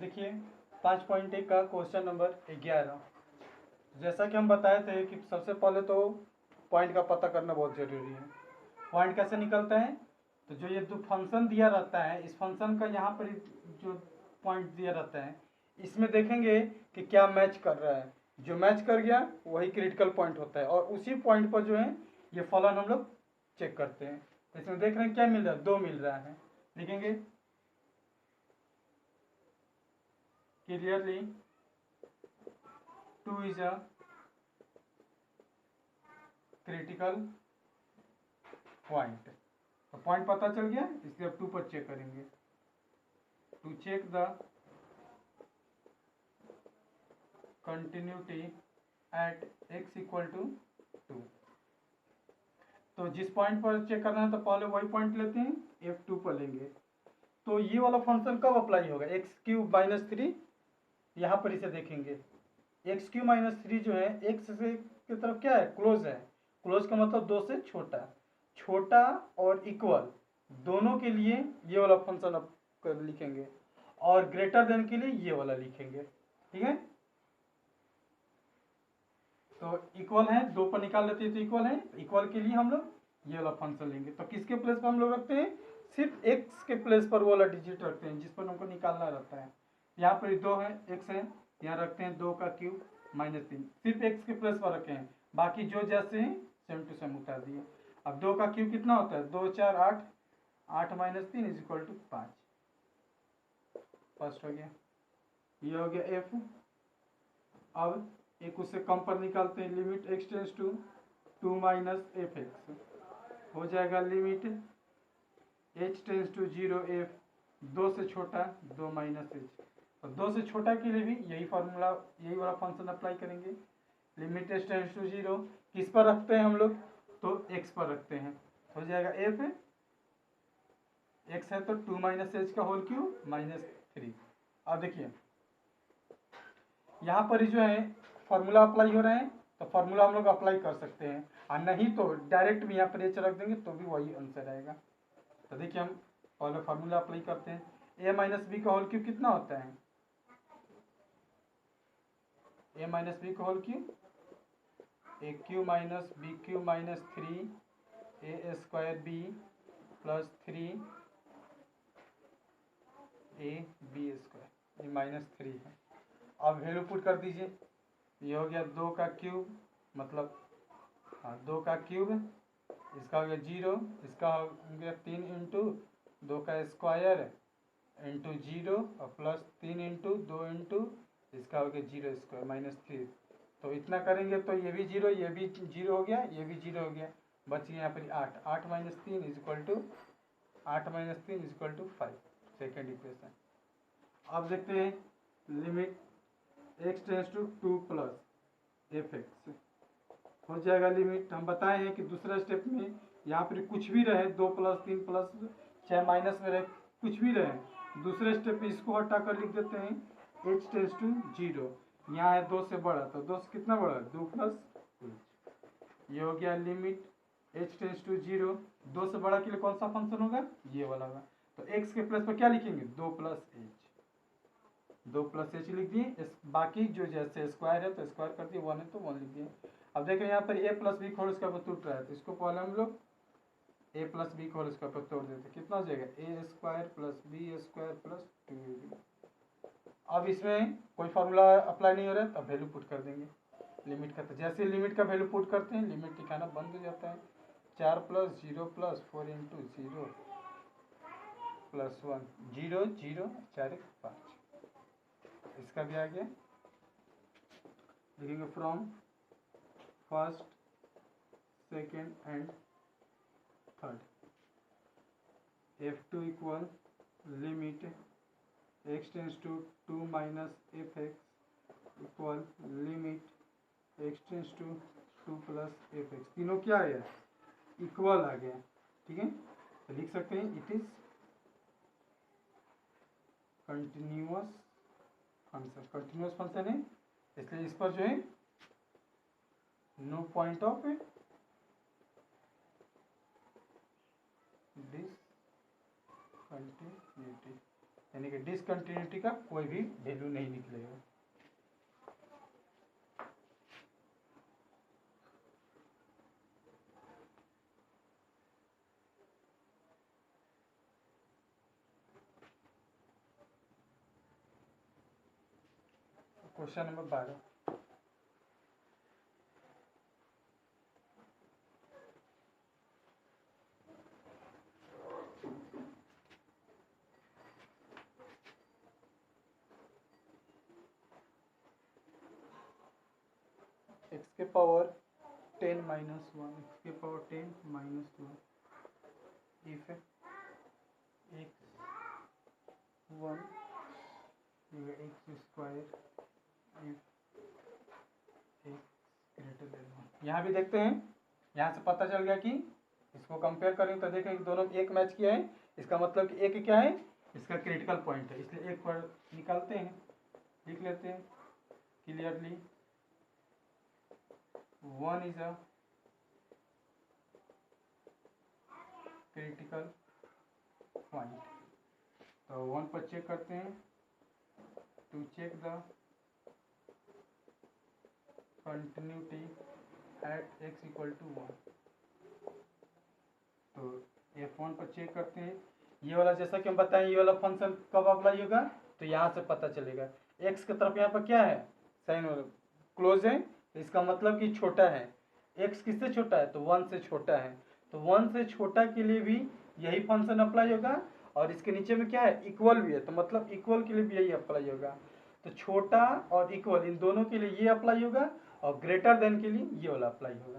देखिए 5.1 का question number 11। जैसा कि हम बताए थे कि सबसे पहले तो पॉइंट का पता करना बहुत ज़रूरी है। पॉइंट कैसे निकलता है? तो जो ये जो फंक्शन दिया रहता है, इस फंक्शन का यहाँ पर जो पॉइंट दिया रहता है, इसमें देखेंगे कि क्या मैच कर रहा है। जो मैच कर गया वही क्रिटिकल पॉइंट होता है, और उसी पॉइंट पर जो है ये फलन हम लोग चेक करते हैं। इसमें देख रहे हैं क्या मिल रहा है, 2 मिल रहा है। देखेंगे clearly 2 is a critical point. तो पॉइंट पता चल गया, इसलिए अब 2 पर चेक करेंगे। To check the continuity at x equal to 2। तो जिस पॉइंट पर चेक करना है तो पहले वही पॉइंट लेते हैं, f2 पर लेंगे। तो ये वाला फंक्शन कब अप्लाई होगा? x³ माइनस 3, यहाँ पर इसे देखेंगे। x³ माइनस 3 जो है x से की तरफ क्या है, क्लोज है। क्लोज का मतलब 2 से छोटा। छोटा और इक्वल दोनों के लिए ये वाला फंक्शन आप लिखेंगे, और ग्रेटर देन के लिए ये वाला लिखेंगे। ठीक है, तो इक्वल है, 2 पर निकाल लेते हैं तो इक्वल है। इक्वल के लिए हम लोग ये वाला फंक्शन लेंगे। तो किसके प्लेस पर हम लोग रखते हैं? सिर्फ x के प्लेस पर वो वाला डिजिट रखते हैं जिस पर हमको निकालना रहता है। यहाँ पर 2 है, x है, यहाँ रखते हैं 2 का क्यूब माइनस 3। सिर्फ x के प्लेस पर रखे हैं, बाकी जो जैसे हैं सेम टू सेम उतार दिए। अब 2 का क्यूब कितना होता है? 2 4 8, 8 minus 3 is equal to 5। First हो गया, ये हो गया f। अब एक उससे कम पर निकालते हैं, limit x tends to 2 minus f x हो जाएगा। Limit h tends to 0 f, 2 से छोटा 2 माइनस h। तो 2 से छोटा के लिए भी यही फार्मूला, यही वाला फंक्शन अप्लाई करेंगे। लिमिट h टेंस टू 0 किस पर रखते हैं हम लोग? तो x पर रखते हैं, हो जाएगा f। x है तो 2 माइनस h का होल क्यूब माइनस 3। अब देखिए यहाँ पर जो है फार्मूला अप्लाई हो रहे हैं, तो फार्मूला हम लोग अप्लाई कर सकते हैं, और नहीं तो डायरेक्ट भी यहाँ पर h रख देंगे तो भी वही आंसर आएगा। तो देखिए हम पहले फार्मूला अप्लाई करते हैं। a माइनस बी का होल क्यूब कितना होता है? a माइनस बी का whole cube a cube minus b cube minus 3 a square b plus 3 a b square, ये माइनस 3 है। अब वैल्यू पुट कर दीजिए, ये हो गया 2 का क्यूब, मतलब हाँ 2 का क्यूब, इसका हो गया 0, इसका हो गया 3 इंटू 2 का स्क्वायर इंटू 0 और प्लस 3 इंटू 2 इंटू इसका हो गया 0 स्क्वायर माइनस 3। तो इतना करेंगे तो ये भी 0, ये भी 0 हो गया, ये भी 0 हो गया, बच गया यहाँ पर 8। 8 minus 3 is equal to 8 minus 3 is equal to 5, second equation. अब देखते हैं limit x tends to 2 plus f x हो जाएगा। लिमिट हम बताए हैं कि दूसरा स्टेप में यहाँ पर कुछ भी रहे, 2 प्लस 3 प्लस चाहे माइनस में रहे, कुछ भी रहे, दूसरे स्टेप में इसको हटा कर लिख देते हैं h टेंस टू 0। यहाँ है 2 से बड़ा, तो 2 से कितना बड़ा? 2 प्लस h। ये हो गया लिमिट h टेंस टू 0। 2 से बड़ा के लिए कौन सा फंक्शन होगा? ये वाला होगा। तो x के प्लेस पर क्या लिखेंगे? 2 प्लस h, 2 प्लस h लिख दिए। बाकी जो जैसे स्क्वायर है तो स्क्वायर कर दिए, 1 है तो 1 लिख दिए। अब देखें यहाँ पर a प्लस बी का होल स्क्वायर पर टूट रहा है, तो इसको पहले हम लोग a प्लस बी का होल स्क्वायर पर तोड़ देते, कितना हो जाएगा? a square plus b square plus 2ab। अब इसमें कोई फार्मूला अप्लाई नहीं हो रहा है, तब वैल्यू पुट कर देंगे लिमिट का। तो जैसे लिमिट का वैल्यू पुट करते हैं लिमिट दिखाना बंद हो जाता है। 4 प्लस 0 प्लस 4 इंटू 0 प्लस 1, 0 0 4 1 5। इसका भी आ गया। लिखेंगे from first second and third, f2 equal limit x tends to 2 minus f x equal limit x tends to 2 plus f x. तीनों क्या आ गया? इक्वल आ गया। ठीक है, तो लिख सकते हैं it is continuous function. Continuous function है, इसलिए इस पर जो है नो पॉइंट ऑफ डिसकंटिन्यूटी। यानी कि डिसकंटिन्यूटी का कोई भी वैल्यू नहीं निकलेगा। क्वेश्चन नंबर 12, एक्स के पावर 10 माइनस 1, एक्स के power 10 minus 1 if x 1 x square if x greater than 1। यहाँ भी देखते हैं, यहाँ से पता चल गया कि इसको कंपेयर करें तो देखें कि दोनों एक मैच किया है, इसका मतलब कि एक क्या है, इसका क्रिटिकल पॉइंट है, इसलिए एक पर निकालते हैं, लिख लेते हैं clearly 1 is a critical point. तो 1 पर चेक करते हैं, to check the continuity at x equal to 1। तो f1 पर चेक करते हैं, ये वाला जैसा कि हम बताएं ये वाला फंक्शन कब अप्लाई होगा, तो यहाँ से पता चलेगा x की तरफ यहाँ पर क्या है, साइन क्लोज है, तो इसका मतलब कि छोटा है, x किससे छोटा है, तो 1 से छोटा है, तो 1 से छोटा के लिए भी यही फंक्शन अप्लाई होगा, और इसके नीचे में क्या है, इक्वल भी है, तो मतलब इक्वल के लिए भी यही अप्लाई होगा। तो छोटा और इक्वल इन दोनों के लिए ये अप्लाई होगा, और ग्रेटर देन के लिए ये वाला अप्लाई होगा।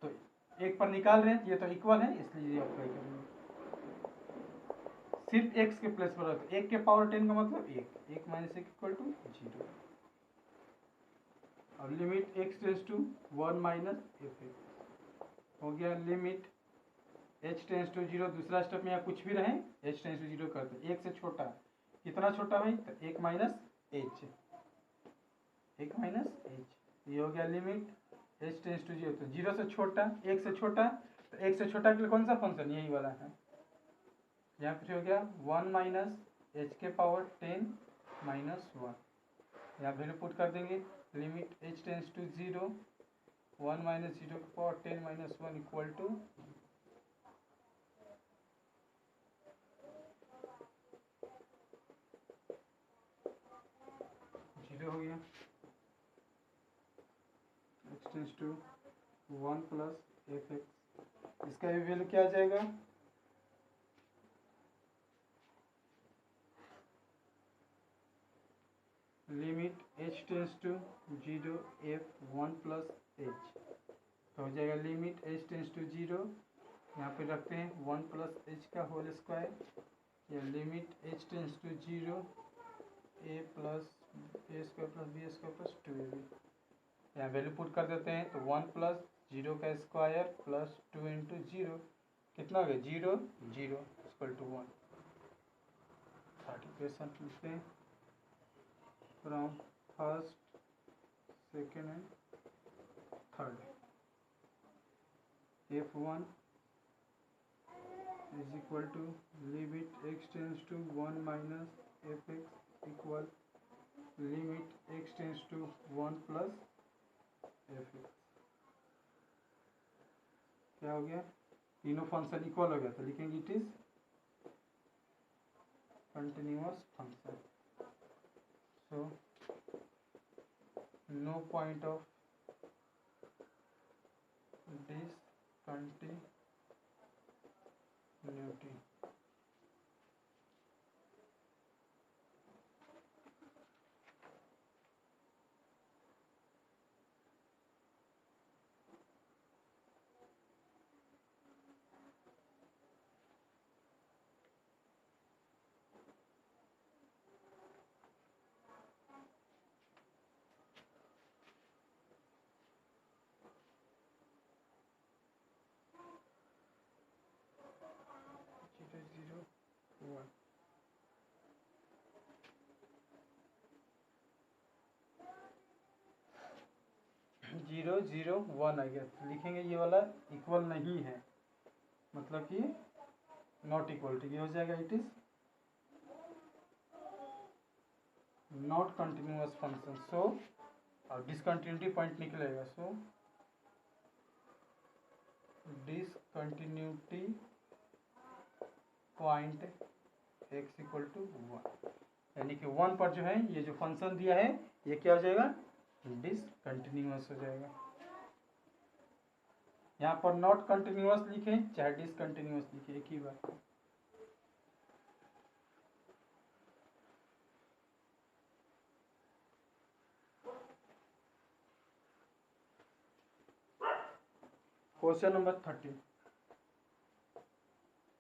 तो एक पर निकाल रहे हैं, ये तो इक्वल है इसलिए ये अप्लाई करेंगे, सिर्फ x के प्लेस पर रहता है, 1 के पावर 10 का मतलब 1 माइनस 1 इक्वल टू 0, और limit x tends to 1 minus f हो गया, लिमिट h टेंस टू 0, दूसरा स्टेप में यहाँ कुछ भी रहे h टेंस टू 0 करते, 1 से छोटा, कितना छोटा भाई, तो 1 माइनस h, 1 माइनस h, ये हो गया लिमिट h टेंस टू 0, तो 0 से छोटा, 1 से छोटा, तो 1 से छोटा के लिए कौन सा फंक्शन, यही वाला है, यहाँ पे हो गया 1 माइनस h के पावर 10 माइनस 1, यहाँ वैल्यू पुट कर देंगे, limit h tends to 0, 1 minus 0 के पावर 10 माइनस 1 इक्वल टू 0 हो गया, x tends to 1 plus f x, इसका भी वैल्यू क्या आ जाएगा, limit h tends to 0 f 1 plus h, तो हो जाएगा लिमिट h टेंस टू 0, यहाँ पे रखते हैं 1 प्लस h का होल स्क्वायर, या limit h tends to 0 a plus a square plus b square plus 2ab, यहाँ वैल्यू पुट कर देते हैं, तो 1 प्लस 0 का स्क्वायर प्लस 2 इंटू 0, कितना हो गया 0 0 इक्वल टू 1। थर्ड इक्वेशन लिखते हैं, from first second and third, f1 is equal to limit x tends to 1 minus f x equal limit x tends to 1 plus f x, क्या हो गया, तीनों function equal हो गया, तो लिखेंगे it is continuous function, so no point of discontinuity. Zero zero one आ गया, तो लिखेंगे ये वाला इक्वल नहीं है, मतलब कि नॉट इक्वल टू, ये हो जाएगा it is not continuous function, so और डिसकंटिन्यूटी पॉइंट निकलेगा, so discontinuity point x equal to 1, यानी कि 1 पर जो है ये जो फंक्शन दिया है ये क्या हो जाएगा, डिसकंटिन्यूअस हो जाएगा। यहाँ पर नॉट कंटिन्यूअस लिखे चाहे डिसकंटिन्यूअस लिखे एक ही बात है। क्वेश्चन नंबर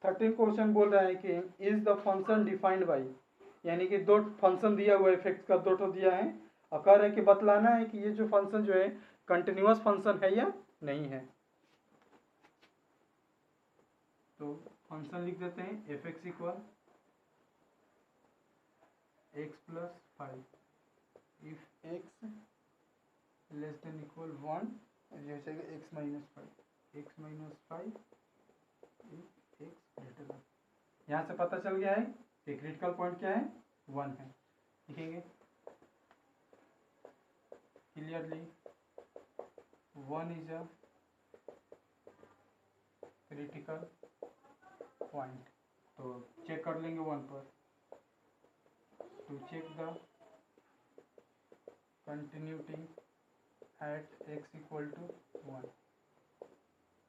13 क्वेश्चन बोल रहा है कि is the function defined by, यानी कि दो फंक्शन दिया हुआ है, इफेक्ट का दो दिया है और कह रहे हैं कि बतलाना है कि ये जो फंक्शन जो है कंटिन्यूअस फंक्शन है या नहीं है। तो फंक्शन लिख देते हैं F x equal x plus 5 if x less than equal 1, ये हो जाएगा x minus 5 x minus 5 if x greater than. यहाँ से पता चल गया है कि क्रिटिकल पॉइंट क्या है, 1 है। लिखेंगे clearly 1 is a critical point, तो चेक कर लेंगे 1 पर, to check the continuity at x equal to 1।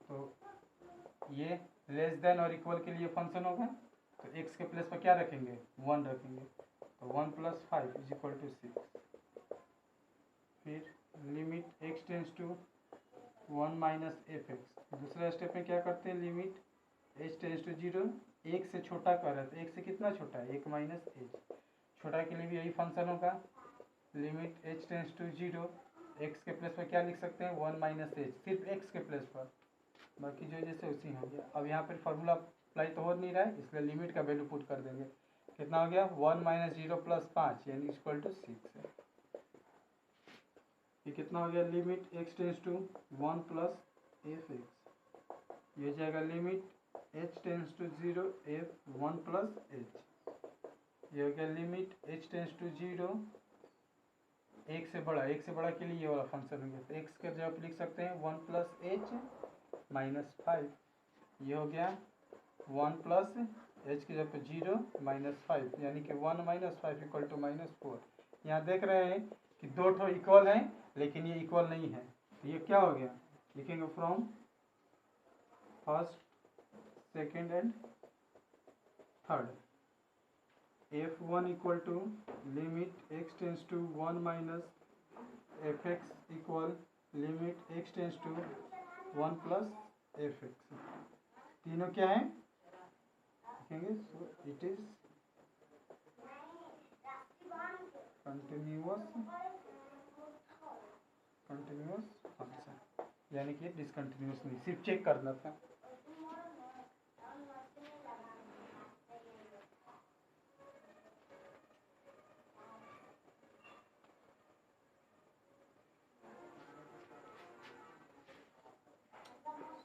तो ये लेस देन और इक्वल के लिए फंक्शन होगा, तो x के प्लेस पर क्या रखेंगे, 1 रखेंगे, तो 1 प्लस 5 इज इक्वल टू 6। फिर limit x tends to 1 minus f x. दूसरा स्टेप में क्या करते हैं, लिमिट h टेंस टू 0, एक से छोटा कर रहा है तो एक से कितना छोटा है, 1 माइनस एच, छोटा के लिए भी यही फंक्शन होगा। Limit h tends to 0, x के प्लेस पर क्या लिख सकते हैं, 1 माइनस एच, सिर्फ x के प्लेस पर, बाकी जो जैसे उसी हो गया। अब यहाँ पर फॉर्मूला अप्लाई तो हो नहीं रहा है, इसलिए लिमिट का वैल्यू पुट कर देंगे, कितना हो गया 1 माइनस 0 प्लस 5 यानी इक्वल टू 6 है। ये कितना हो गया, limit x tends to 1 plus f x, ये जाएगा limit h tends to 0 f 1 plus h, ये हो गया लिमिट h टेंस टू 0 एक से बड़ा के लिए ये वाला फंक्शन हो गया, तो x के जगह लिख सकते हैं 1 प्लस h माइनस 5, ये हो गया 1 प्लस h की जगह पे 0 माइनस 5, यानी कि 1 माइनस 5 इक्वल टू माइनस 4। यहाँ देख रहे हैं कि दो ठो इक्वल हैं लेकिन ये इक्वल नहीं है, तो ये क्या हो गया, लिखेंगे from first second and third, f1 equal to limit x tends to 1 minus f x equal limit x tends to 1 plus f x. तीनों क्या है लिखेंगे, so it is continuous function, यानी कि डिसकंटिन्यूअस नहीं, सिर्फ चेक करना था।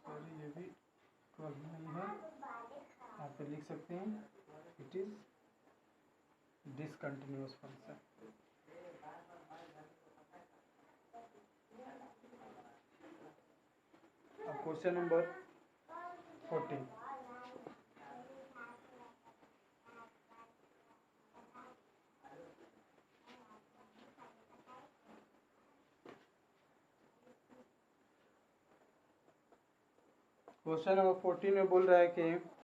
सॉरी ये भी नहीं है, आप पे लिख सकते हैं इट इज डिसकंटिन्यूअस फंक्शन। अब क्वेश्चन नंबर 14, क्वेश्चन नंबर 14 में बोल रहा है कि